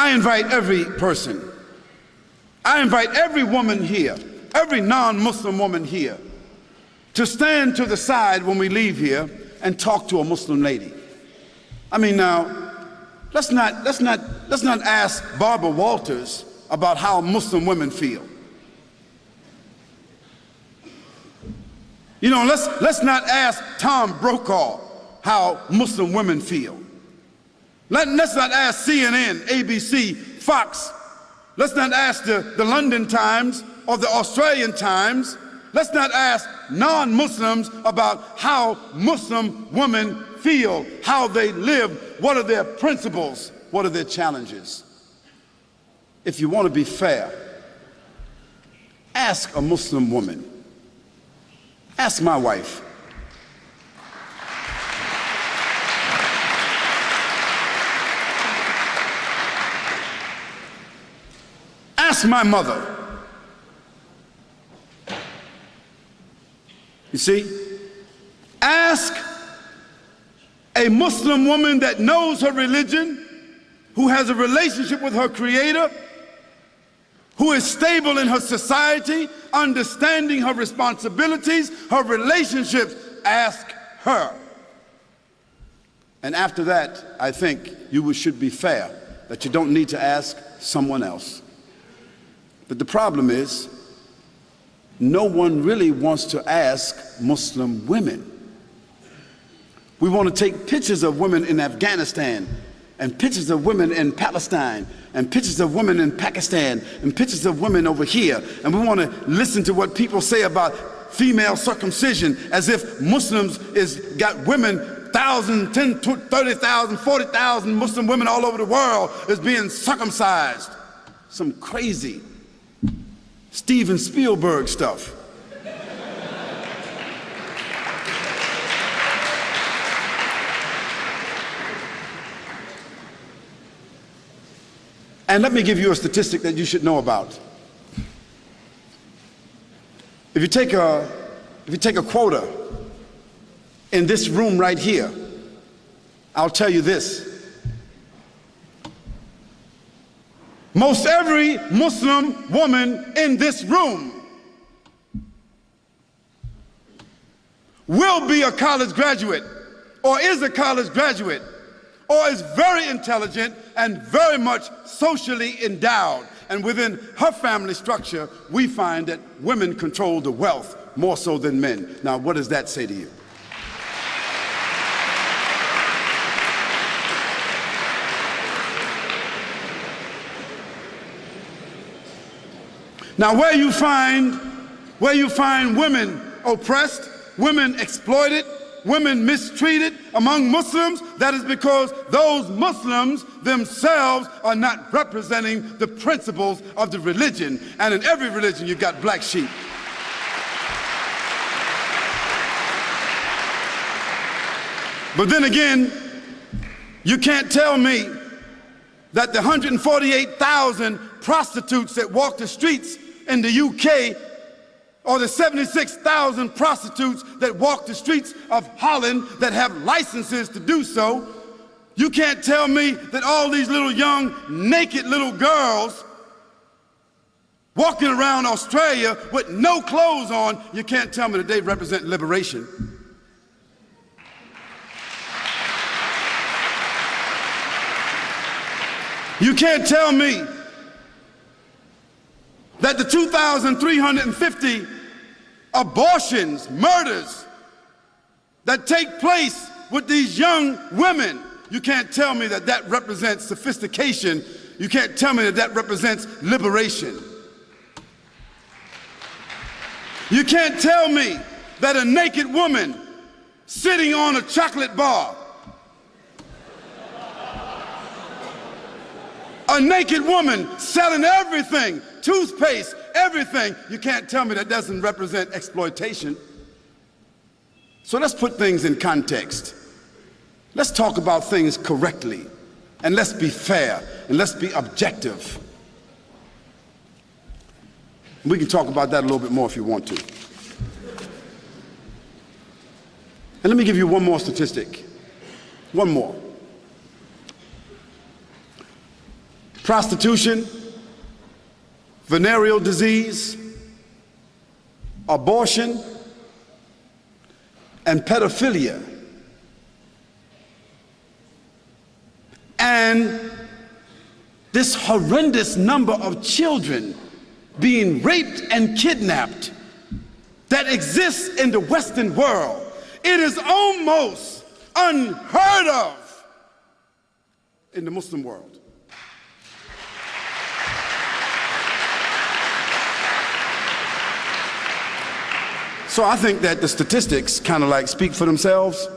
I invite every person, I invite every woman here, every non-Muslim woman here, to stand to the side when we leave here and talk to a Muslim lady. I mean, now, let's not ask Barbara Walters about how Muslim women feel. You know, let's not ask Tom Brokaw how Muslim women feel. Let's not ask CNN, ABC, Fox. Let's not ask the London Times or the Australian Times. Let's not ask non-Muslims about how Muslim women feel, how they live, what are their principles, what are their challenges. If you want to be fair, ask a Muslim woman. Ask my wife. Ask my mother. You see, ask a Muslim woman that knows her religion, who has a relationship with her Creator, who is stable in her society, understanding her responsibilities, her relationships. Ask her. And after that, I think you should be fair, that you don't need to ask someone else. But the problem is, no one really wants to ask Muslim women. We want to take pictures of women in Afghanistan, and pictures of women in Palestine, and pictures of women in Pakistan, and pictures of women over here, and we want to listen to what people say about female circumcision, as if Muslims got women, 1,000, 10, 30,000, 40,000 Muslim women all over the world is being circumcised. Some crazy Steven Spielberg stuff. And let me give you a statistic that you should know about. If you take a quota in this room right here, I'll tell you this. Most every Muslim woman in this room will be a college graduate, or is a college graduate, or is very intelligent and very much socially endowed. And within her family structure, we find that women control the wealth more so than men. Now, what does that say to you? Now, where you find women oppressed, women exploited, women mistreated among Muslims, that is because those Muslims themselves are not representing the principles of the religion. And in every religion, you've got black sheep. But then again, you can't tell me that the 148,000 prostitutes that walk the streets in the UK, or the 76,000 prostitutes that walk the streets of Holland that have licenses to do so, you can't tell me that all these little young naked little girls walking around Australia with no clothes on, you can't tell me that they represent liberation. You can't tell me that the 2,350 abortions, murders that take place with these young women, you can't tell me that that represents sophistication. You can't tell me that that represents liberation. You can't tell me that a naked woman sitting on a chocolate bar, a naked woman selling everything, toothpaste, everything, you can't tell me that doesn't represent exploitation. So let's put things in context. Let's talk about things correctly, and let's be fair, and let's be objective. We can talk about that a little bit more if you want to. And let me give you one more statistic. One more. prostitution, venereal disease, abortion, and pedophilia. And this horrendous number of children being raped and kidnapped that exists in the Western world. It is almost unheard of in the Muslim world. So I think that the statistics kind of like speak for themselves.